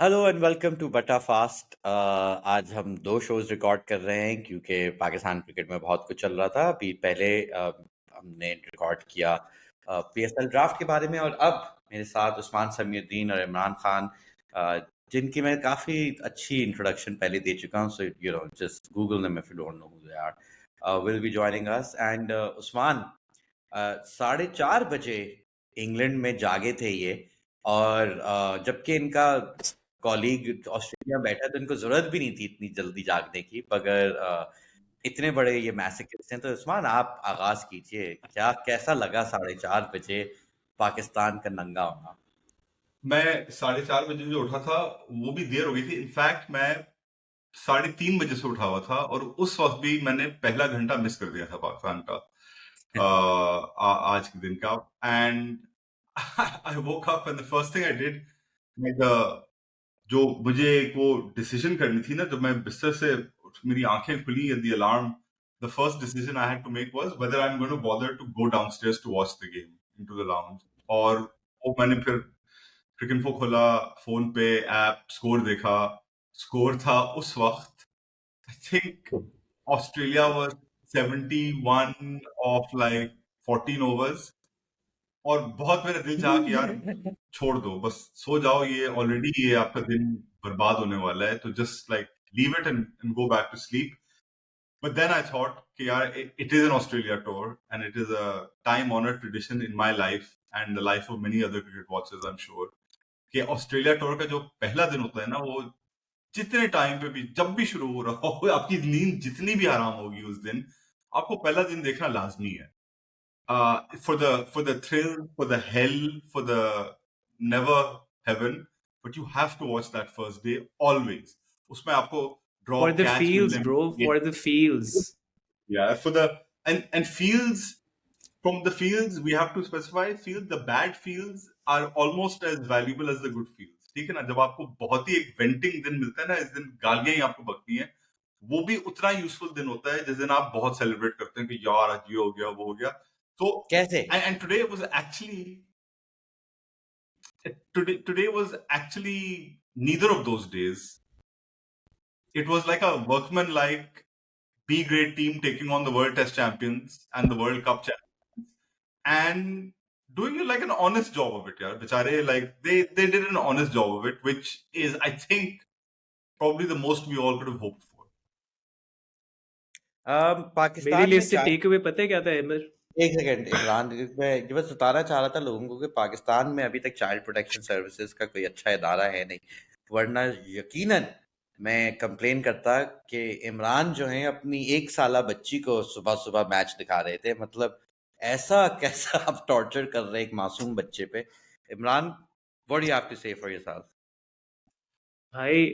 Hello and welcome to बटा fast. आज हम दो शोज रिकॉर्ड कर रहे हैं क्योंकि पाकिस्तान क्रिकेट में बहुत कुछ चल रहा था। अभी पहले हमने रिकॉर्ड किया पीएसएल ड्राफ्ट के बारे में, और अब मेरे साथ उस्मान समीउद्दीन और इमरान खान, जिनकी मैं काफ़ी अच्छी इंट्रोडक्शन पहले दे चुका हूँ, so you know just Google them if you don't know who they are, will be joining us. And Usman, 4:30 बजे इंग्लैंड में जागे थे ये, और जबकि इनका कॉलीग ऑस्ट्रेलिया बैठा, तो इनको जरूरत भी नहीं थी इतनी जल्दी जागने की, मगर इतने बड़े ये मैसेकर्स हैं। तो उस्मान, आप आगाज कीजिए, क्या कैसा लगा 4:30 बजे पाकिस्तान का नंगा होना? मैं 4:30 बजे जो उठा था वो भी देर हो गई थी। इनफैक्ट मैं 3:30 बजे से उठा हुआ था और उस वक्त भी मैंने पहला घंटा मिस कर दिया था पाकिस्तान का आज के दिन का। And I woke up and the first thing I did, जो मुझे वो डिसीजन करनी थी ना, जब मैं बिस्तर से मेरी आंखें खुली and the alarm, the first decision I had to make was whether I am going to bother to go downstairs to watch the game into the lounge. और वो मैंने फिर क्रिकइन्फो खोला, फोन पे ऐप स्कोर देखा। Score था उस वक्त, I think Australia was 71 of like 14 overs. और बहुत मेरा दिल चाहा कि यार छोड़ दो, बस सो जाओ, ये ऑलरेडी ये आपका दिन बर्बाद होने वाला है, तो just like leave it and go back to sleep. But then I thought कि यार it is an Australia tour and it is a time honored tradition in my life and the life of many other cricket watchers, I'm sure, कि Australia tour का जो पहला दिन होता है ना, वो जितने टाइम पे भी जब भी शुरू हो रहा हो, आपकी नींद जितनी भी आराम होगी उस दिन, आपको पहला दिन देखना लाजमी है। For the thrill, for the hell, for the never heaven, but you have to watch that first day always. उसमें आपको For drop the catch feels, मिलने, bro. For the feels. yeah, for the and fields. From the fields, we have to specify fields. The bad fields are almost as valuable as the good fields. ठीक है ना? जब आपको बहुत ही एक वेंटिंग दिन मिलता है ना, इस दिन गालियां ही आपको बकती हैं, वो भी उतना यूजफुल दिन होता है जिस दिन आप बहुत सेलिब्रेट करते हैं कि यार आज ये हो गया, वो हो गया। तो कैसे? and today was actually today was actually neither of those days. It was like a workman like B grade team taking on the World Test champions and the World Cup champions and doing it like an honest job of it, yeah. Bichare, like they did an honest job of it, which is, I think, probably the most we all could have hoped for. मेरे पाकिस्तान लिए में इससे take away पता है क्या था अमर? एक second Imran, मैं ये बस बताना चाह रहा था लोगों को कि पाकिस्तान में अभी तक चाइल्ड प्रोटेक्शन सर्विसेज का कोई अच्छा इदारा है नहीं, वरना यकीनन मैं कंप्लेन करता कि इमरान जो है अपनी 1 साला बच्ची को सुबह सुबह मैच दिखा रहे थे। मतलब ऐसा कैसा आप टॉर्चर कर रहे हैं एक मासूम बच्चे पे? Imran, what do you have to say for yourself? भाई,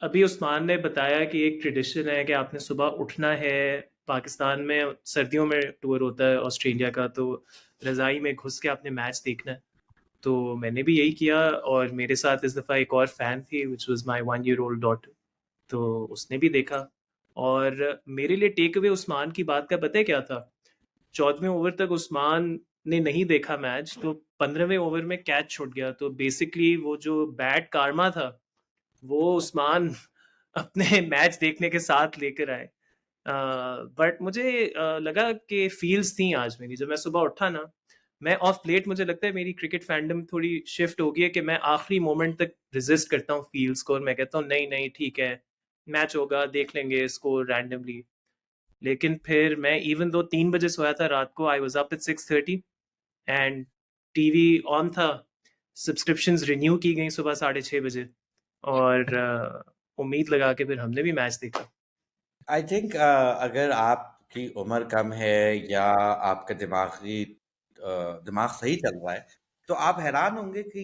अभी उस्मान ने बताया कि एक ट्रेडिशन है कि आपने सुबह उठना है। पाकिस्तान में सर्दियों में टूर होता है ऑस्ट्रेलिया का, तो रज़ाई में घुस के आपने मैच देखना है। तो मैंने भी यही किया, और मेरे साथ इस दफ़ा एक और फ़ैन थी, which was my 1 year old daughter. तो उसने भी देखा, और मेरे लिए टेक अवे उस्मान की बात का पता है क्या था? 14वें ओवर तक उस्मान ने नहीं देखा मैच, तो 15वें ओवर में कैच छूट गया। तो बेसिकली वो जो बैड कार्मा था, वो उस्मान अपने मैच देखने के साथ लेकर आए। बट मुझे लगा कि फील्स थी आज मेरी। जब मैं सुबह उठा ना, मैं ऑफ लेट मुझे लगता है मेरी क्रिकेट फैंडम थोड़ी शिफ्ट हो गई है कि मैं आखिरी मोमेंट तक रेजिस्ट करता हूँ फील्स को, और मैं कहता हूँ नहीं नहीं ठीक है, मैच होगा, देख लेंगे स्कोर रैंडमली। लेकिन फिर मैं इवन दो 3 बजे सोया था रात को, I was up at 6:30 and TV on था। सब्सक्रिप्शंस रिन्यू की गई सुबह 6:30 बजे, और उम्मीद लगा के फिर हमने भी मैच देखा। आई थिंक अगर आपकी उम्र कम है या आपका दिमाग सही चल रहा है, तो आप हैरान होंगे कि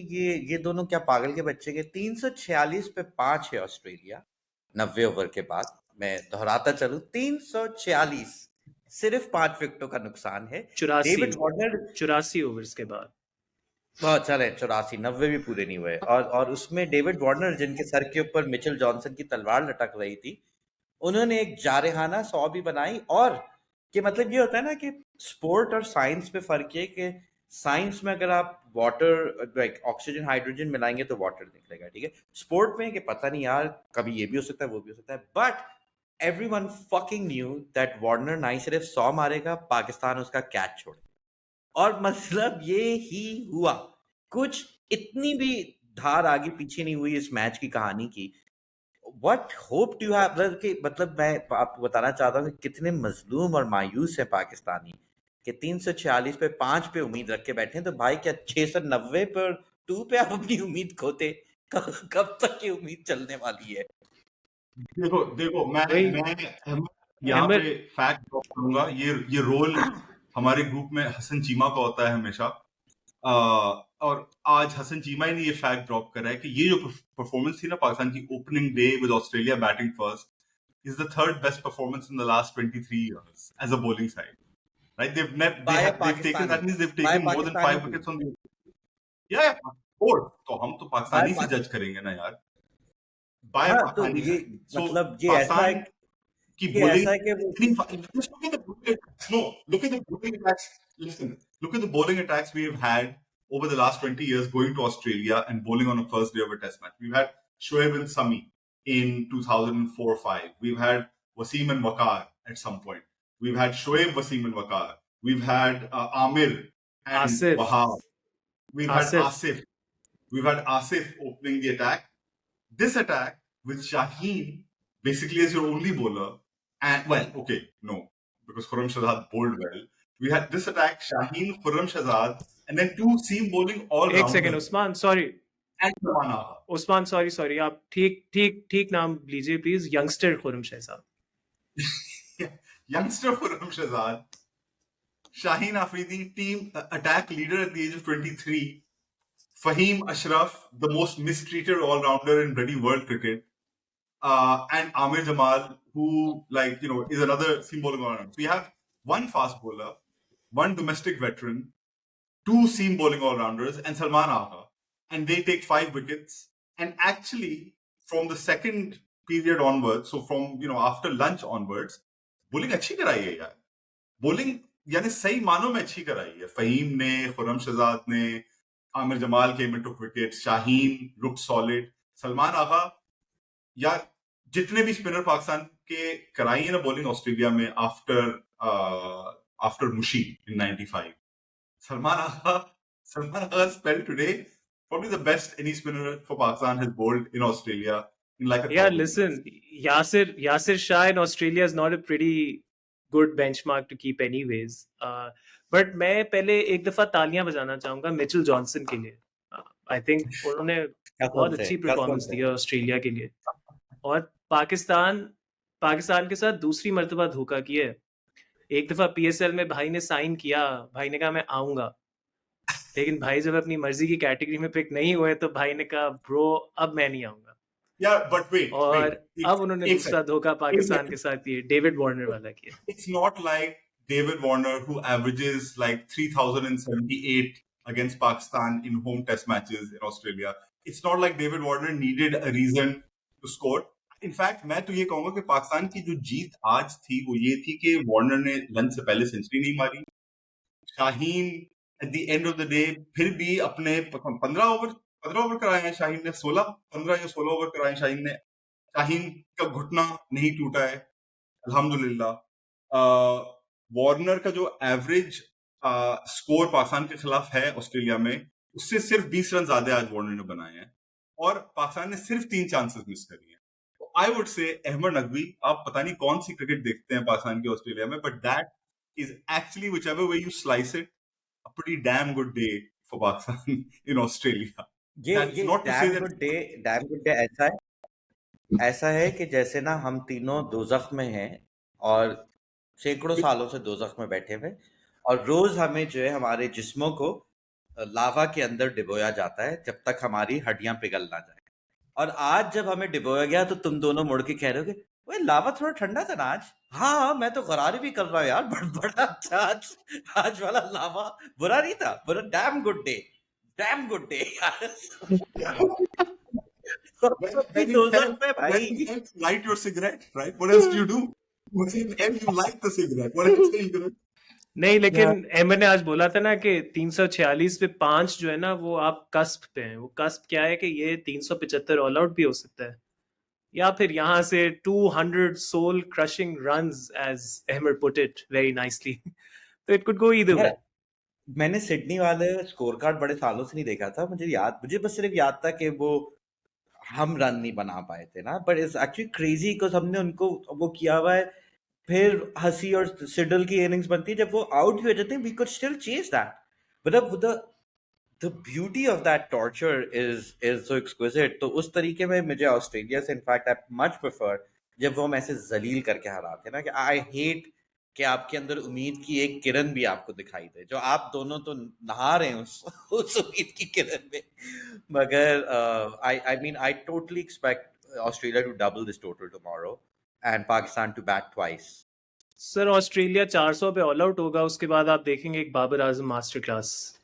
ये दोनों क्या पागल के बच्चे के 346 पे 5 है ऑस्ट्रेलिया 90 ओवर के बाद। मैं दोहराता चलूं, 346, सिर्फ 5 विकेटों का नुकसान है। 84 डेविड वार्नर 84 ओवर्स के बाद। बहुत चले, 84, 90 भी पूरे नहीं हुए, और उसमें डेविड वार्नर जिनके सर के ऊपर मिचेल जॉनसन की तलवार लटक रही थी, उन्होंने एक जारहाना 100 भी बनाई। और कि मतलब ये होता है ना कि स्पोर्ट और साइंस में फर्क है कि साइंस में अगर आप वाटर लाइक ऑक्सीजन हाइड्रोजन मिलाएंगे तो वाटर निकलेगा, ठीक है। स्पोर्ट में कि पता नहीं यार, कभी ये भी हो सकता है वो भी हो सकता है, but everyone fucking knew that Warner नहीं सिर्फ 100 मारेगा, पाकिस्तान उसका कैच छोड़े। और मतलब ये ही हुआ, कुछ इतनी भी धार आगे पीछे नहीं हुई इस मैच की कहानी की। What hope do you have कि मतलब मैं आपको बताना चाहता हूँ कि कितने मजलूम और मायूस है पाकिस्तानी कि 346 पे 5 पे उम्मीद रख के बैठे हैं। तो भाई क्या 690 पर 2 पे आप अपनी उम्मीद खोते? कब तक ये उम्मीद चलने वाली है? देखो देखो, मैं वही अहमद यहाँ अहमद पे फैक्ट ड्रॉप करूंगा। ये रोल हमारे ग्रुप में हसन चीमा का होता है हमेशा। और आज हसन चीमा ही ने ये फैक्ट ड्रॉप करा है कि ये जो परफॉर्मेंस थी ना पाकिस्तान की opening day with Australia batting first is the third best performance in the last 23 years as a bowling side, right? बाय They've taken, Pakistani, that means they've बाय taken more than Pakistani 5 team, wickets on the, yeah, four, तो हम तो bye Pakistani से जज करेंगे ना यार, बाय हाँ तो पाकिस्तानी ये साइड। सो मतलब ये ऐसा है, पाकिस्तान की ये bowling ऐसा है कि वो इतनी just look at the bowling attacks. No, look at the bowling attacks. Listen, look at the bowling attacks we have had over the last 20 years going to Australia and bowling on a first day of a test match. We've had Shoaib and Sami in 2004-5. We've had Wasim and Waqar at some point. We've had Shoaib, Wasim and Waqar. We've had Amir and Asif Wahab. We've had Asif Asif. We've had Asif opening the attack. This attack with Shaheen basically as your only bowler, and well, okay, no, because Khurram Shahzad bowled well. We had this attack, Shaheen, Khurram Shahzad, and then two seam bowling all एक second rounders Usman, sorry and Salman Agha. Usman, sorry आप ठीक ठीक ठीक नाम लीजिए please. Youngster Khurram Shahzad. Youngster Khurram Shahzad, Shaheen Afridi, team attack leader at the age of 23. Fahim Ashraf, the most mistreated all-rounder in bloody world cricket. And Amir Jamal, who is another seam bowling all-rounder. So you have one fast bowler, one domestic veteran, two seam bowling all-rounders, and Salman Agha, and they take 5 wickets. And actually, from the second period onwards, so from after lunch onwards, bowling अच्छी कराई है यार। bowling यानी सही मानों में अच्छी कराई है। फहीम ने, खुर्रम शहजाद ने, Aamir Jamal came and took wickets, Shaheen looked solid, Salman आगा, यार जितने भी स्पिनर पाकिस्तान के कराई है ना बॉलिंग ऑस्ट्रेलिया में after Munshi in 95, Salman Agha spelled today probably the best any spinner for Pakistan has bowled in Australia in like 1,000 Yeah, years. listen, Yasir Shah in Australia is not a pretty good benchmark to keep anyways. But मैं पहले एक दफा तालियां बजाना चाहूंगा Mitchell Johnson के लिए। I think उन्होंने बहुत अच्छी परफॉर्मेंस दी है ऑस्ट्रेलिया के लिए, और पाकिस्तान के साथ दूसरी मर्तबा धोखा किया है। एक दफा पीएसएल में भाई ने साइन किया, भाई ने कहा मैं आऊंगा, लेकिन भाई जब अपनी मर्जी की कैटेगरी में पिक नहीं हुए तो भाई ने कहा ब्रो अब मैं नहीं आऊंगा। Yeah, but wait. और अब उन्होंने एक दूसरा धोखा पाकिस्तान के साथ ये डेविड वार्नर वाला किया। It's not like David Warner, who averages like 3,078 against Pakistan in home test matches in Australia. It's not like David Warner needed a reason to score. In fact, मैं तो ये कहूंगा कि पाकिस्तान की जो जीत आज थी वो ये थी कि वार्नर ने लंच से पहले सेंचुरी नहीं मारी। Shaheen at the end of the day फिर भी अपने 15 ओवर कराए हैं शाहीन ने, 15 या 16 ओवर कराए शाहीन ने। शाहीन का घुटना नहीं टूटा है अल्हम्दुलिल्लाह। वार्नर का जो एवरेज स्कोर पाकिस्तान के खिलाफ है ऑस्ट्रेलिया में, उससे सिर्फ 20 रन ज्यादा आज वार्नर ने बनाए हैं, और पाकिस्तान ने सिर्फ 3 चांसेस मिस करी हैं। तो I would say Ahmad Naqvi, आप पता नहीं कौन सी क्रिकेट देखते हैं पाकिस्तान की ऑस्ट्रेलिया में, but that is actually whichever way you slice it a pretty damn good day for Pakistan in Australia. ये Not to say dam that good day ऐसा है कि जैसे ना हम तीनों दोजख में हैं और सैकड़ों सालों से दोजख में बैठे हुए, और रोज हमें जो है हमारे जिस्मों को लावा के अंदर डिबोया जाता है जब तक हमारी हड्डियां पिघल ना जाए। और आज जब हमें डिबोया गया तो तुम दोनों मुड़ के कह रहे हो कि ओए लावा थोड़ा ठंडा था ना आज। हाँ मैं तो गरारे भी कर रहा हूँ यार, बड़ा अच्छा आज वाला लावा बुरा नहीं था, बुरा डैम गुड डे यार। when in hell you light your cigarette, right? What else do you do? When in hell you light the cigarette, what else are you gonna do? नहीं, लेकिन एमर ने आज बोला था ना कि 346 पे 5 जो है ना वो आप कस्प पे हैं। वो कस्प क्या है कि ये 375 ऑल आउट भी हो सकता है, या फिर यहाँ से 200 soul crushing runs, as Aamer put it very nicely. तो it could go either way. यार मैंने सिडनी वाले स्कोर कार्ड बड़े सालों से नहीं देखा था। मुझे बस सिर्फ याद था कि वो हम रन नहीं बना पाए थे ना, but it's actually crazy because हमने उनको वो किया हुआ है। फिर हसी और सिडल की इनिंग्स बनती है, जब वो आउट भी हो जाते हैं we could still chase that. मतलब the beauty of that torture is so exquisite। तो उस तरीके में मुझे ऑस्ट्रेलिया से इनफैक्ट आई मच प्रेफर जब वो हम ऐसे जलील करके हराते हैं ना, कि आई हेट कि आपके अंदर उम्मीद की एक किरण भी आपको दिखाई दे, जो आप दोनों तो नहा रहे हैं उस उम्मीद की किरण में। मगर I mean I totally expect Australia to double this total tomorrow and Pakistan to bat twice. Sir Australia 400 पे ऑल आउट होगा, उसके बाद आप देखेंगे एक Babar Azam master class.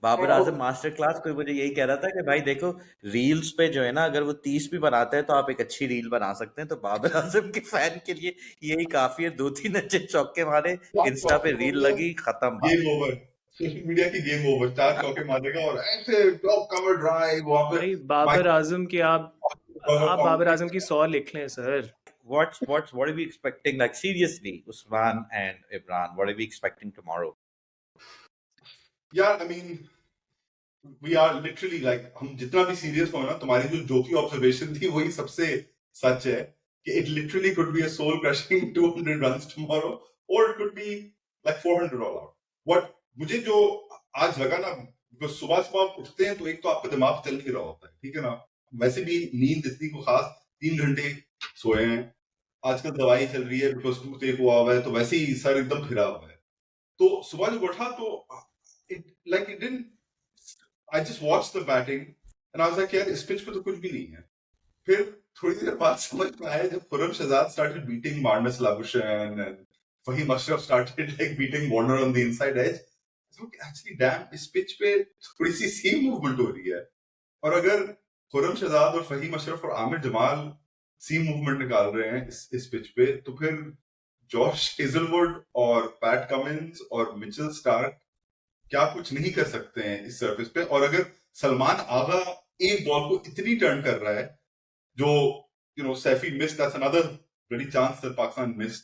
Babar Azam master class. कोई मुझे यही कह रहा था कि भाई देखो, रील्स पे जो है ना, अगर वो 30 भी बनाते हैं तो आप एक अच्छी रील बना सकते हैं। तो बाबर आजम के फैन के लिए यही काफी है, 2-3 अच्छे चौके मारे, इंस्टा पे रील लगी, खत्म बात। गेम ओवर, सोशल मीडिया की गेम ओवर, 4 चौके मारेगा और ऐसे टॉप कवर ड्राइव वहां पे भाई बाबर आजम की आप बाबर आजम की 100 लिख लें sir. What are we expecting? Like seriously, Usman and Imran, what are we expecting tomorrow? यार I mean we are literally like, हम जितना भी सीरियस हो ना, तुम्हारी जो जोकी ऑब्जर्वेशन थी वही सबसे सच है कि it literally could be a soul crushing 200 runs tomorrow, और it could be like 400 all out. What मुझे जो आज लगा ना, बिकॉज सुबह सुबह आप उठते हैं तो एक तो आपका दिमाग चल नहीं रहा होता है, ठीक है ना, वैसे भी नींद इतनी को खास 3 घंटे सोए हैं, आजकल दवाई चल रही है बिकॉज टूथ एक हुआ हुआ है, तो वैसे ही सर एकदम फिरा हुआ है। तो सुबह जब उठा तो it didn't, I just watched the batting and I was like, यार इस पिच पे तो कुछ भी नहीं है। फिर थोड़ी देर बाद समझ में आया जब Khurram Shahzad started beating Marnus Labuschagne and Fahim Ashraf started like beating Warner on the inside edge, so actually damn, इस पिच पे थोड़ी सी seam movement हो रही है। और अगर खुर्रम शहजाद और फहीम अशरफ और आमिर जमाल सीम मूवमेंट निकाल रहे हैं इस पिच पे, तो फिर जॉश हेजलवुड और पैट कमिंस और मिचेल स्टार्क क्या कुछ नहीं कर सकते हैं इस सरफेस पे। और अगर सलमान आगा एक बॉल को इतनी टर्न कर रहा है, जो सैफी मिस्ड, दैट्स अनदर बड़ी चांस दैट पाकिस्तान मिस्ड,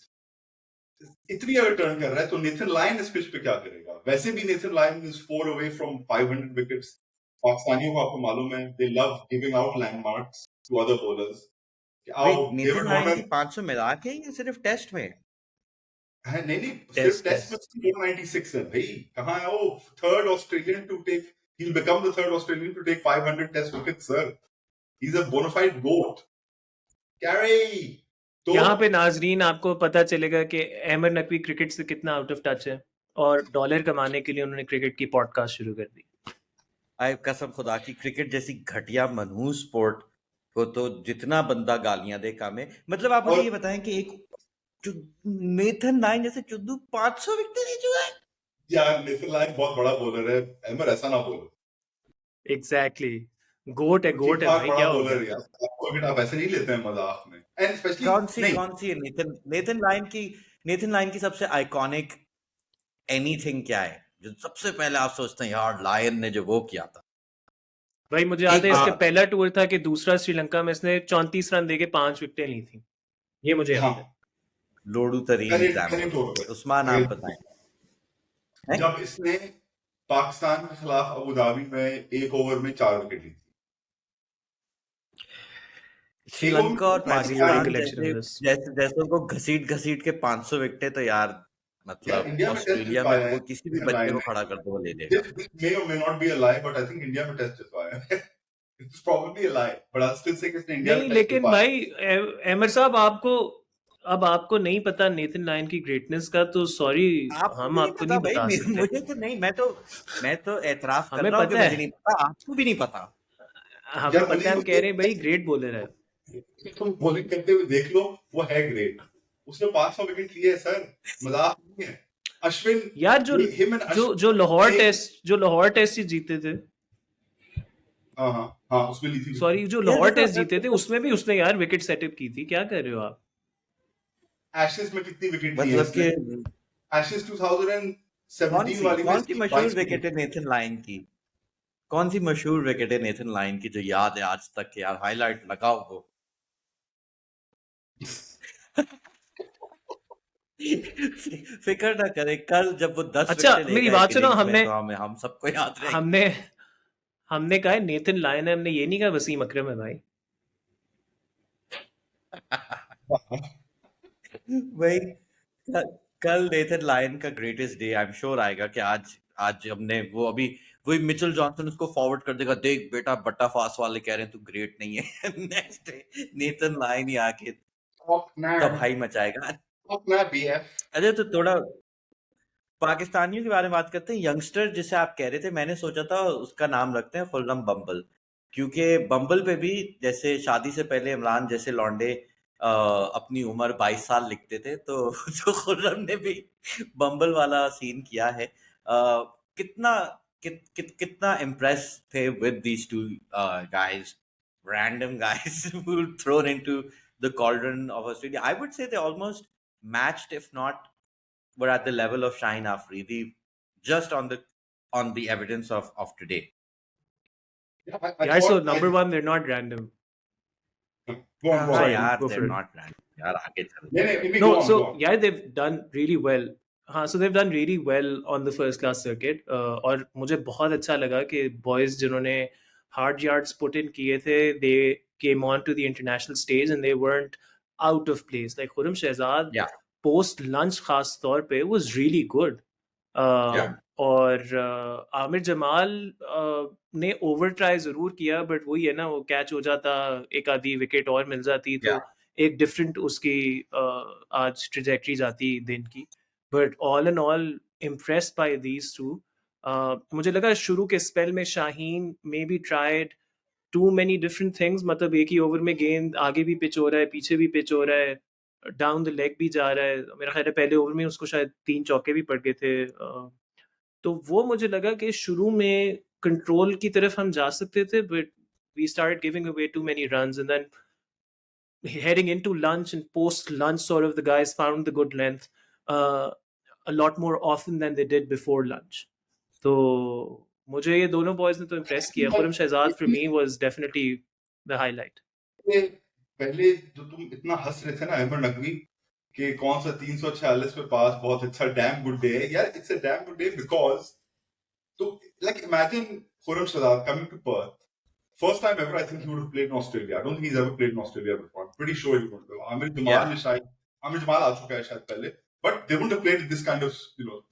इतनी अगर टर्न कर रहा है तो नेथन लायन इस पिच पे क्या करेगा। वैसे भी Nathan Lyon is 4 away from 500 wickets. पाकिस्तानियों को आपको मालूम है, they love giving out landmarks to other bowlers. आओ Wait, David Nathan Lyon Warner की 500 मिला के या सिर्फ टेस्ट में? है, नहीं सिर्फ टेस्ट में 496 है भाई। कहाँ है वो third Australian to take, he'll become the third Australian to take 500 test wickets, sir. He's a bona fide goat. Carry! तो यहाँ पे नाजरीन आपको पता चलेगा कि अहमद नकवी क्रिकेट से कितना आउट ऑफ टच है, और डॉलर कमाने के लिए उन्होंने क्रिकेट की पॉडकास्ट शुरू कर दी। आई कसम खुदा की, क्रिकेट जैसी घटिया मनहूस स्पोर्ट को तो जितना बंदा गालियां दे कम है। मतलब आप मुझे ये बताएं कि एक नेथन लायन जैसे चुद्दू 500 विकेट नहीं चुका है। यार नेथन लायन बहुत बड़ा बॉलर है, अहमद ऐसा ना बोलो। एग्जैक्टली, गोट है भाई, क्या हो बॉलर गया? यार, आप ऐसे नहीं लेते हैं मजाक में, एंड स्पेशली कौन सी नहीं। है नेथन लायन की सबसे आइकॉनिक एनीथिंग क्या है जो सबसे पहले आप सोचते हैं यार लायन ने जो वो किया था? भाई मुझे याद है इसका पहला टूर था कि दूसरा श्रीलंका में इसने 34 रन देके 5 विकेटें ली थी, ये मुझे याद है। लोडू तरीन एग्जाम्पल। उस्मान आप बताएं। जब इसने पाकिस्तान के खिलाफ अबू धाबी में एक ओवर में 4 विकेट ली थी। श्रीलंका और पाकिस्तान जैसे को घसीट के 500 विकेट, तो यार मतलब ऑस्ट्रेलिया में वो किसी भी बच्चे को खड़ा कर दो वो ले लेगा। May or may not be a lie, but I think India में टेस्ट जितवाया है। It's probably a lie, but I'll still say कि इसने इंडिया में नहीं, लेकिन भाई अहमद साहब आपको नहीं पता नेथन लायन की ग्रेटनेस का, तो सॉरी, हम आपको नहीं बता सकते। मुझे तो नहीं, मैं तो एतराफ कर रहा हूँ कि मुझे नहीं पता, आपको भी नहीं पता। हमें पता है, हम कह रहे हैं भाई ग्रेट बॉलर है। तुम बॉलिंग करते हुए देख लो, वो है ग्रेट। उसने 500 विकेट लिए है सर, मजाक नहीं है। अश्विन यार जो लाहौर टेस्ट जीते थे, हाँ उसमें ली थी। सॉरी, जो लाहौर टेस्ट जीते थे उसमें भी उसने यार विकेट सेटअप की थी। क्या कर रहे हो आप? एशेज में कितनी विकेट ली मतलब कि Ashes 2017 वाली में कौन सी मशहूर 22 विकेट है नेथन लायन की? कौन सी मशहूर विकेट है नेथन लायन की जो याद है आज तक? यार हाईलाइट लगाओ वो। फिक्र ना करें, कल जब वो 10 अच्छा विकेटें मेरी लेगा एक बात सुनो, इनिंग्स में हमने तो हम सबको याद रहेंगे। हमने हमने कहा है नेथन लायन है, हमने ये नहीं कहा वसीम अकरम है भाई। वही कल नेथन लायन का greatest day I am sure आएगा कि आज आज हमने वो अभी वही मिचेल जॉनसन उसको फॉरवर्ड कर देगा, देख बेटा बट्टा फास्ट वाले कह रहे हैं तू ग्रेट नहीं है। नेक्स्ट डे नेथन लायन ही आके तबाही मचाएगा। अरे तो थोड़ा पाकिस्तानियों के बारे में बात करते हैं। यंगस्टर जिसे आप कह रहे थे, मैंने सोचा था उसका नाम रखते हैं खुर्रम बम्बल, क्योंकि बम्बल पे भी जैसे शादी से पहले इमरान जैसे लौंडे अपनी उम्र 22 साल लिखते थे, तो खुर्रम ने भी बम्बल वाला सीन किया है। कितना कितना इम्प्रेस थे with these two guys, random guys who were thrown into the cauldron of Australia. I would say they almost matched, if not were at the level of Shaheen Afridi, just on the evidence of today. Yeah, so number one, they're not random. Sorry, यार, go they're for it. not random. यार आगे चल। No, so yeah, they've done really well. हाँ, so they've done really well on the first class circuit. और मुझे बहुत अच्छा लगा कि boys जिन्होंने hard yards put in किए थे, they came on to the international stage and they weren't out of place. Like Khurram Shahzad Yeah, post lunch खास तौर पे was really good. Yeah. और आमिर जमाल ने ओवर ट्राई जरूर किया, बट वही है ना, वो कैच हो जाता, एक आधी विकेट और मिल जाती तो Yeah. एक डिफरेंट उसकी आज ट्रेजेक्टरी जाती दिन की. But all and all impressed by these two. मुझे लगा शुरू के स्पेल में Shaheen maybe tried too many different things, मतलब एक ही ओवर में गेंद आगे भी पिच हो रहा है, पीछे भी पिच हो रहा है, डाउन द लेग भी जा रहा है. मेरा ख्याल है पहले ओवर में उसको शायद 3 चौके भी पड़ गए थे. तो वो मुझे लगा कि शुरू में कंट्रोल की तरफ हम जा सकते थे, but we started giving away too many runs, and then heading into lunch and post lunch sort of the guys found the good length a lot more often than they did before lunch. तो मुझे ये दोनों boys ने तो impress किया. Khurram Shahzad for me was definitely the highlight. पहले जो तुम इतना हंस रहे थे ना अहमद नकवी कि कौन सा 346 पे पास बहुत अच्छा डैम गुड डे है यार, it's a damn good day because तो like imagine Khurram Shahzad coming to Perth. First time ever, I think he would have played in Australia. I don't think he's ever played in Australia before. I'm pretty sure he would have. Amir Jamal aa chuka hai shayad pehle, but they wouldn't have played this kind of,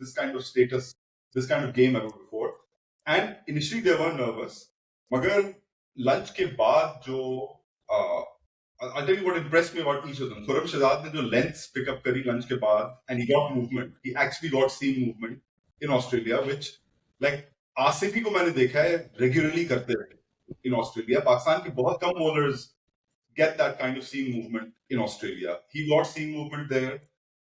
this kind of status, this kind of game ever before. And initially they were nervous. Magar lunch ke baad jo, I'll tell you what impressed me about each of them. Khurram Shahzad ne jo lengths pick up kari lunch ke baad, and he got movement. He actually got seam movement in Australia, which like Asifi को मैंने देखा है regularly करते रहे in Australia. Pakistan के बहुत कम bowlers get that kind of seam movement in Australia. He got seam movement there.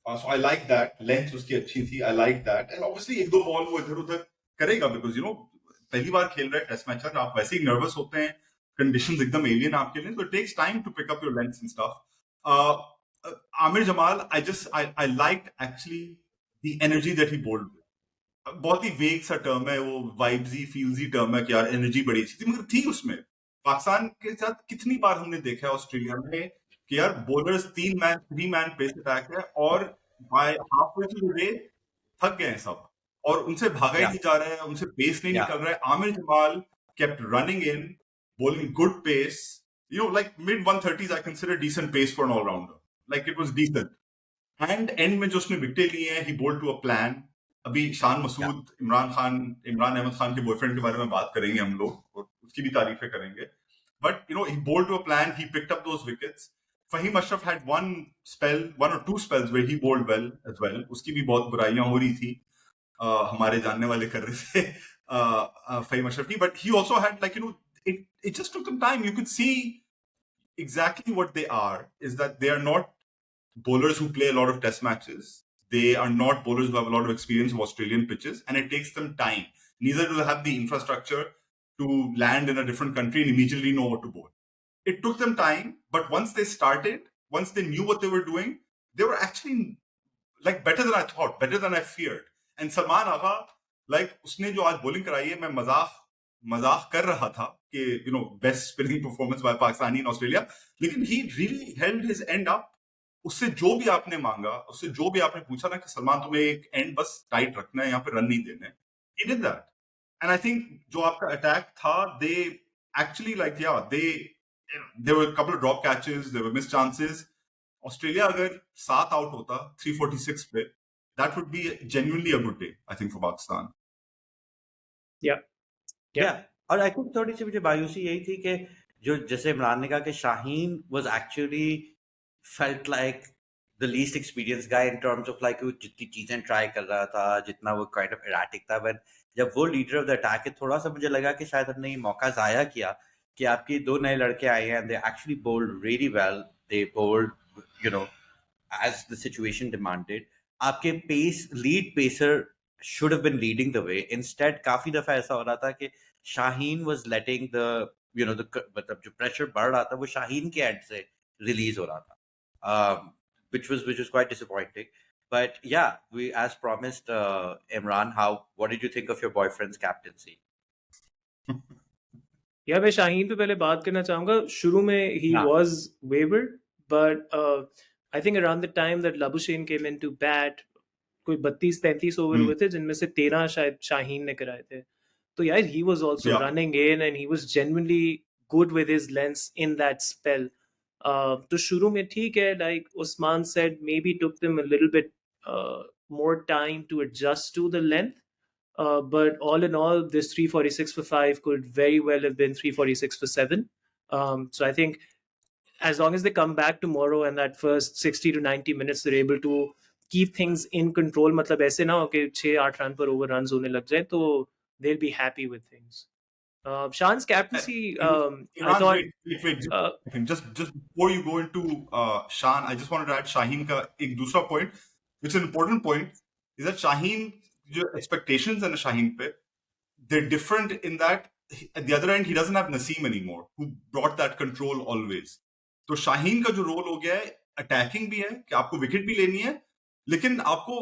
So I like that. Length उसकी अच्छी थी. I like that. And obviously एक दो ball वो इधर उधर करेगा because पहली बार खेल रहे टेस्ट मैच है, आप वैसे ही नर्वस होते हैं, कंडीशंस एकदम एलियन आपके लिए, so it takes time to pick up your lengths and stuff. Amir Jamal, I liked actually the energy that he bowled with. बहुत ही वेग सा टर्म है वो, वाइब्सी फील्सी टर्म है कि यार एनर्जी बड़ी अच्छी थी, मगर थी उसमें. पाकिस्तान के साथ कितनी बार हमने देखा है ऑस्ट्रेलिया में कि यार बॉलर्स 3 मैन पेस अटैक है और by half way through day थक गए हैं सब और उनसे भागा ही नहीं जा रहा है, उनसे पेस नहीं निकल रहा है. Aamir Jamal kept running in, bowling good pace, like mid 130s. I consider decent pace for an all rounder. Like it was decent. And end में जो उसने विकेट लिए हैं, he bowled to a plan. अभी शान मसूद, इमरान अहमद खान के बॉयफ्रेंड के बारे में बात करेंगे हम लोग और उसकी भी तारीफें करेंगे. But he bowled to a plan. He picked up those wickets. Fahim Ashraf had one or two spells where he bowled well as well. उसकी भी बहुत बुराइयां हो रही थी, हमारे जानने वाले कर रहे थे Fahim Ashraf की. But he also had it just took some time. You could see exactly what they are, is that they are not bowlers who play a lot of test matches. They are not bowlers who have a lot of experience of Australian pitches, and it takes them time. Neither do they have the infrastructure to land in a different country and immediately know what to bowl. It took them time, but once they started, once they knew what they were doing, they were actually like better than I thought, better than I feared. And Salman Agha, like उसने जो आज bowling कराई है, मैं मजाक कर रहा था कि best spinning performance by Pakistani in Australia, लेकिन he really held his end up. उससे जो भी आपने मांगा, उससे जो भी आपने पूछा ना कि सलमान तुम्हें एक एंड बस टाइट रखना है, यहाँ पे रन नहीं देने, he did that. And I think जो आपका अटैक था, they actually like there were a couple of drop catches, there were missed chances. Australia अगर 7 आउट होता 346 पे, that would be genuinely a good day, I think, for Pakistan. Yeah. और I think थोड़ी सी मुझे मायूसी यही थी कि जो जैसे इमरान ने कहा कि Shaheen was actually felt like the least experience guy in terms of like वो जितनी चीजें ट्राई कर रहा था, जितना वो काइंड ऑफ एराटिक था, बट जब वो लीडर ऑफ द अटैक है, थोड़ा सा मुझे लगा कि शायद हमने ये मौका जाया किया कि आपके 2 नए लड़के आए हैं, they actually bowled really well, they bowled as the situation demanded. आपके lead pacer should have been leading the way. Instead, काफी दफा ऐसा हो रहा था कि शाहीन was letting the मतलब जो pressure बढ़ रहा था वो शाहीन के end से release हो रहा था, which was quite disappointing. But yeah, we as promised, Imran, what did you think of your boyfriend's captaincy? या मैं शाहीन पे पहले बात करना चाहूंगा. शुरू में he was wavered, but I think around the time that Labuschagne came into bat, कोई 32-33 ओवर हुए थे जिनमें से 13 शायद शाहीन ने कराए थे. तो यार he was also running in and he was genuinely good with his lengths in that spell. तो शुरू में ठीक है, like Usman said, maybe took them a little bit more time to adjust to the length. But all in all, this 346 for 5 could very well have been 346 for 7. So I think as long as they come back tomorrow and that first 60 to 90 minutes they're able to keep things in control, मतलब ऐसे ना हो कि 6-8 run पर over run होने लग जाए, तो they'll be happy with things. Shan's captaincy, I thought... Wait. Just before you go into Shan, I just wanted to add Shaheen का एक दूसरा point, which is an important point, is that Shaheen, जो expectations है ना Shaheen पे, they're different in that at the other end he doesn't have Naseem anymore, who brought that control always. तो शाहीन का जो रोल हो गया है, अटैकिंग भी है कि आपको विकेट भी लेनी है, लेकिन आपको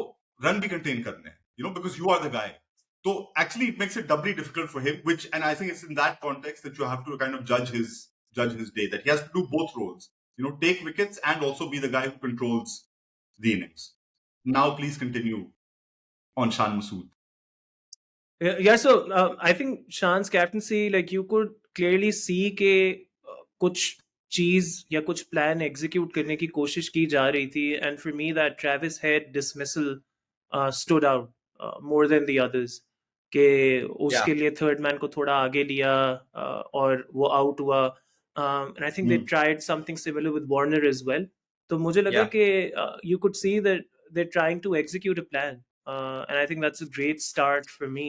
रन भी कंटेन करने हैं, because you are the guy. So actually it makes it doubly difficult for him, and I think it's in that context that you have to kind of judge his day, that he has to do both roles, take wickets and also be the guy who controls the innings. Now please continue on Shan Masood. Yeah, so I think Shan's captaincy, like you could clearly see के कुछ चीज या कुछ plan execute करने की कोशिश की जा रही थी, and for me that Travis head dismissal stood out more than the others, के उसके लिए थर्ड मैन को थोड़ा आगे लिया और वो आउट हुआ, and I think they tried something similar with Warner as well. तो मुझे लगा कि you could see that they trying to execute a plan, and I think that's a great start for me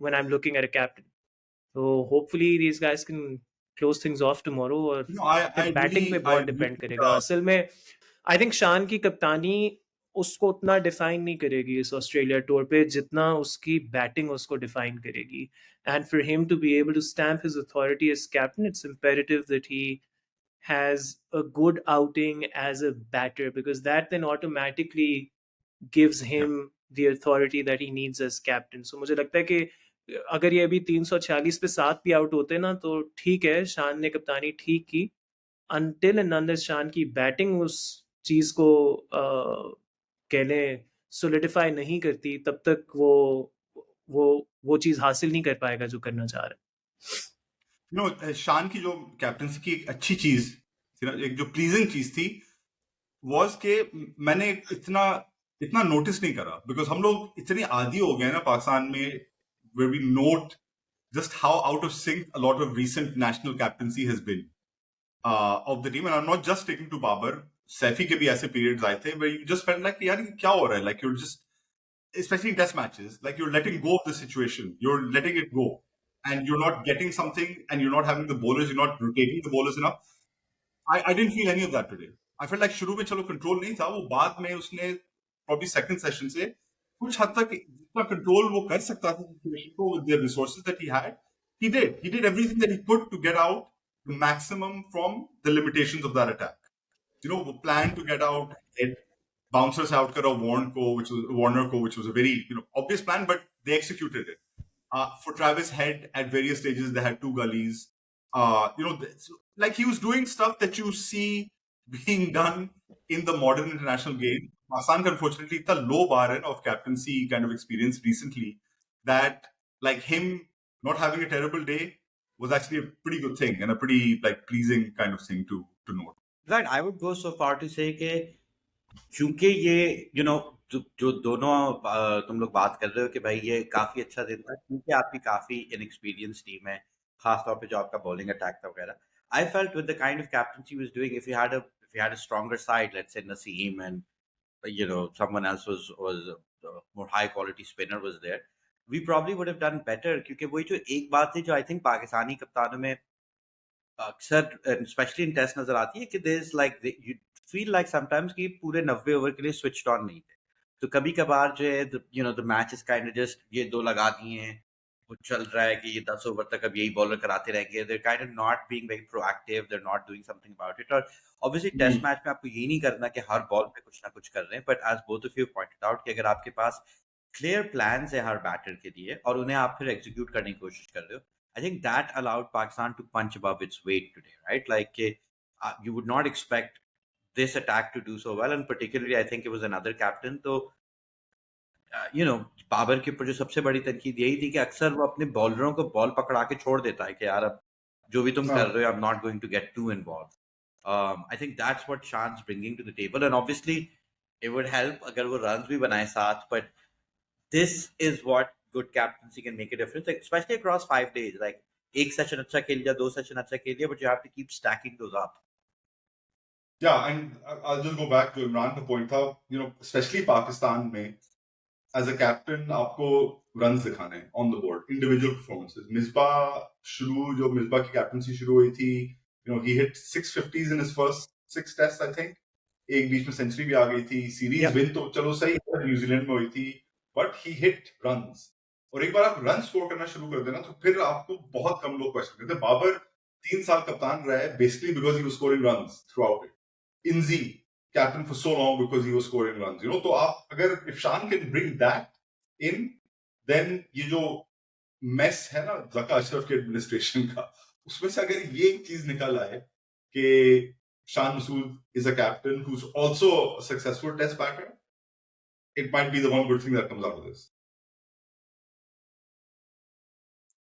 when I'm looking at a captain. So hopefully these guys can close things off tomorrow. और batting पे बहुत depend करेगा असल में. I think शान की कप्तानी उसको उतना डिफाइन नहीं करेगी इस ऑस्ट्रेलिया टूर पे जितना उसकी बैटिंग उसको डिफाइन करेगी. And for him to be able to stamp his authority as captain, it's imperative that he has a good outing as a batter, because that then automatically gives him the authority that he needs as captain. So मुझे लगता है कि अगर ये अभी 346 पे 7 भी out होते ना तो ठीक है, शान ने कप्तानी ठीक की. Until and unless शान की बैटिंग उस चीज को कहने सोलिडिफाई नहीं करती, तब तक वो चीज हासिल नहीं कर पाएगा जो करना चाह रहा है. शान की जो कैप्टनसी की एक अच्छी चीज, एक जो प्लीजिंग चीज थी, was के मैंने इतना नोटिस नहीं करा, बिकॉज हम लोग इतने आदी हो गए ना पाकिस्तान में, where we note just how out of sync a lot of recent national captaincy has been of the team. And I'm not just sticking to Babar, Saifi के भी ऐसे periods आए थे where you just felt like यार क्या हो रहा है, like you're just, especially in test matches, like you're letting go of the situation, you're letting it go, and you're not getting something, and you're not having the bowlers, you're not rotating the bowlers enough. I didn't feel any of that today. I felt like शुरू में चलो control नहीं था, वो बाद में उसने probably second session से कुछ हद तक जितना कंट्रोल वो कर सकता था सिचुएशन को with the resources that he had, he did everything that he could to get out the maximum from the limitations of that attack. वो plan to get out ahead bouncer से out करा Warner को, which was a very obvious plan, but they executed it. For Travis Head, at various stages, they had two gullies. Like he was doing stuff that you see being done in the modern international game. Pakistan, unfortunately, the low bar of captaincy kind of experience recently that, like him not having a terrible day was actually a pretty good thing and a pretty pleasing kind of thing to note. Right, I would go so far to say कि क्योंकि ये जो दोनों तुम लोग बात कर रहे हो कि भाई ये काफी अच्छा दिन था क्योंकि आपकी काफी इनएक्सपीरियंस टीम है, खासतौर पे जो आपका बॉलिंग अटैक था वगैरह. I felt with the kind of captaincy he was doing, if you had a stronger side, let's say Naseem and someone else was a more high quality spinner was there, we probably would have done better. क्योंकि वही जो एक बात थी जो I think Pakistani कप्तानों में अक्सर specially in test नजर आती है कि there is like you feel like sometimes कि पूरे 90 ओवर के लिए स्विच्ड ऑन नहीं थे. तो कभी कभार जो है the match is kind of just ये दो लगा दिए हैं, वो चल रहा है कि ये 10 ओवर तक अब यही बॉलर कराते रहेंगे. They're kind of not being very proactive, they're not doing something about it. और ऑब्वियसली टेस्ट मैच में आपको ये नहीं करना कि हर बॉल पे कुछ ना कुछ कर रहे हैं, but as both of you pointed out कि अगर आपके पास क्लियर प्लान्स है हर बैटर के लिए और उन्हें आप फिर एग्जीक्यूट करने की कोशिश कर रहे हो, I think that allowed Pakistan to punch above its weight today, right? Like you would not expect this attack to do so well, and particularly I think it was another captain. So Babar के ऊपर जो सबसे बड़ी तनकीद यही थी कि अक्सर वो अपने बॉलरों को बॉल पकड़ा के छोड़ देता है कि यार अब जो भी तुम कर रहे हो, I'm not going to get too involved. I think that's what Shan's bringing to the table, and obviously it would help अगर वो runs भी बनाए साथ, but this is what good captaincy can make a difference, like, especially across 5 days. Like एक session अच्छा खेल लिया, 2 session अच्छा खेल लिया, but you have to keep stacking those up. Yeah, and I'll just go back to Imran का point था, especially Pakistan में as a captain आपको runs दिखाने हैं on the board, individual performances. जब मिसबा की captaincy शुरू हुई थी, he hit 650s in his first 6 tests, I think. एक बीच में सेंचुरी भी आ गई थी. सीरीज विन तो चलो सही न्यूजीलैंड में हुई थी, बट ही हिट रन्स. और एक बार आप रन स्कोर करना शुरू कर देना तो फिर आपको बहुत कम लोग क्वेश्चन करते. बाबर 3 साल कप्तान रहा है basically because he was scoring runs throughout it. Inzi captain for so long because he was scoring runs. तो आप अगर if Shan can bring that in, then ये जो मेस है ना जका अशरफ के एडमिनिस्ट्रेशन का, उसमें से अगर ये एक चीज निकल आए कि Shan Masood is a captain who's also a successful test batter, it might be the one good thing that comes out of this.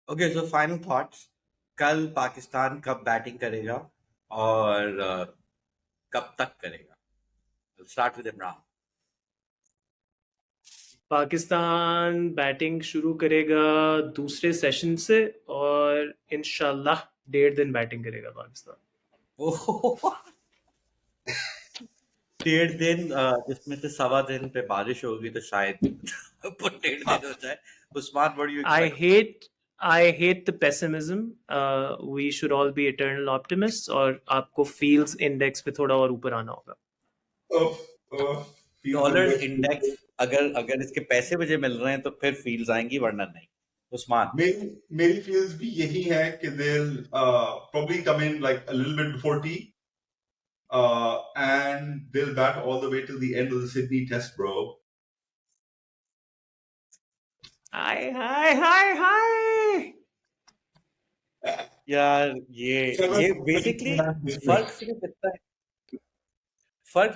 Okay, so final thoughts. कल पाकिस्तान कब बैटिंग करेगा और कब तक करेगा? We'll start with Imran. Pakistan batting शुरू करेगा दूसरे सेशन से और इंशाल्लाह 1.5 दिन बैटिंग करेगा पाकिस्तान. 1.5 दिन, जिसमें से 1.25 दिन पे बारिश होगी तो शायद 1.5 दिन हो जाए. Usman, what do you expect? I hate the pessimism. We should all be eternal optimists. और आपको feels index पे थोड़ा और ऊपर आना होगा. डॉलर्स इंडेक्स अगर इसके पैसे मुझे मिल रहे हैं तो फिर फील्स आएंगी, वरना नहीं. उस्मान, मेरी फील्स भी यही है कि they'll probably come in like a little bit before tea, and they'll bat all the way till the end of the Sydney Test, bro. Hi. यार ये बेसिकली फर्क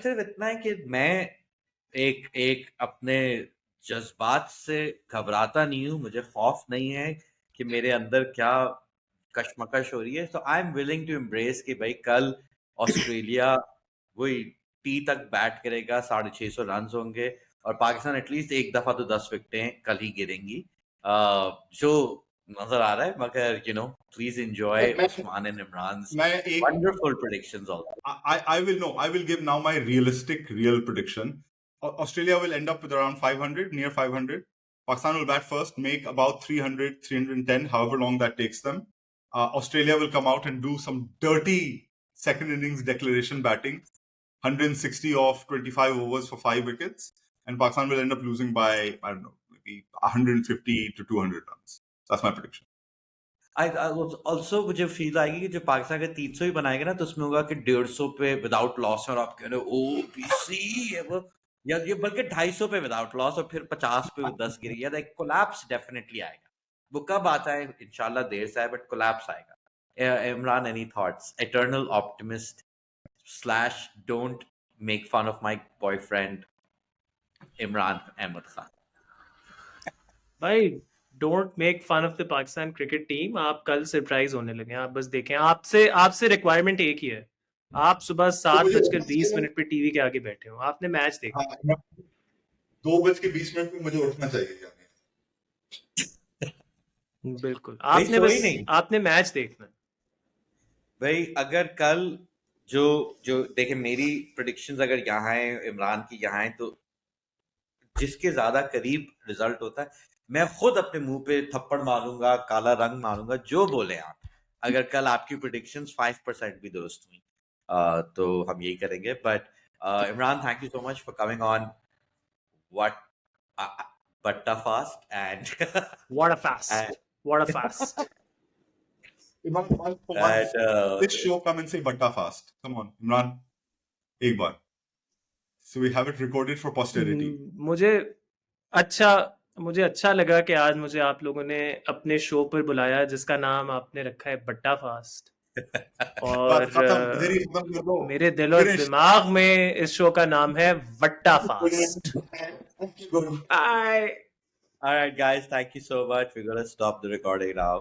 सिर्फ इतना है कि मैं एक अपने जज्बात से घबराता नहीं हूँ. मुझे खौफ नहीं है कि मेरे अंदर क्या कशमकश हो रही है. So I am willing to embrace कि भाई कल ऑस्ट्रेलिया वही टी तक बैट करेगा, 650 रन होंगे और पाकिस्तान एटलीस्ट एक दफा तो 10 विकेटें कल ही गिरेंगी, जो नजर आ रहा है. मगर please enjoy Usman and Imran's wonderful predictions also. I will give now my real prediction. Australia will end up with around 500, near 500. Pakistan will bat first, make about 300, 310, however long that takes them. Australia will come out and do some dirty second innings declaration batting, 160 off 25 overs for 5 wickets, and Pakistan will end up losing by, I don't know, maybe 150 to 200 runs. That's my prediction. Also मुझे feel आएगी कि जो पाकिस्तान का 300 ही बनाएगा ना तो उसमें होगा कि 150 पे विदाउट लॉस, और आप कह रहे हो ओबीसी है वो, या ये बल्कि 250 पे विदाउट लॉस और फिर 50 पे 10 गिर गया, लाइक कोलैप्स डेफिनेटली आएगा। वो कब आता है इंशाल्लाह देर से है, बट कोलैप्स आएगा। Imran, any thoughts? Eternal optimist slash don't make fun of my boyfriend Imran Ahmed Khan. भाई don't make fun of the Pakistan cricket team. आप कल सरप्राइज होने लगे, आप बस देखें। आपसे रिक्वायरमेंट एक ही है, आप सुबह तो 7:20 पे टीवी के आगे बैठे हो, आपने मैच देखना। हाँ, 2:20 में मुझे उठना चाहिए जाके। बिल्कुल, भाई आपने सोई बस नहीं आपने मैच देखना। भाई। अगर कल जो जो देखे मेरी प्रेडिक्शंस अगर यहाँ है, इमरान की यहाँ है, तो जिसके ज्यादा करीब रिजल्ट होता है मैं खुद अपने मुंह पे थप्पड़ मारूंगा, काला रंग मारूंगा, जो बोले आप। अगर कल आपकी प्रेडिक्शंस 5% भी दुरुस्त हुई तो हम यही करेंगे। But Imran, thank you so much for coming on what butter fast and What a fast, what a fast. Imran, for once, this show come and say Batta fast. Come on, Imran, एक बार. So we have it recorded for posterity. मुझे अच्छा लगा कि आज मुझे आप लोगों ने अपने शो पर बुलाया जिसका नाम आपने रखा है बट्टा फास्ट। और बस खत्म, इधर ही खत्म कर दो. मेरे दिल और Finish. दिमाग में इस शो का नाम है वट्टा fast. Bye. All right, guys, thank you so much. We're gonna stop the recording now.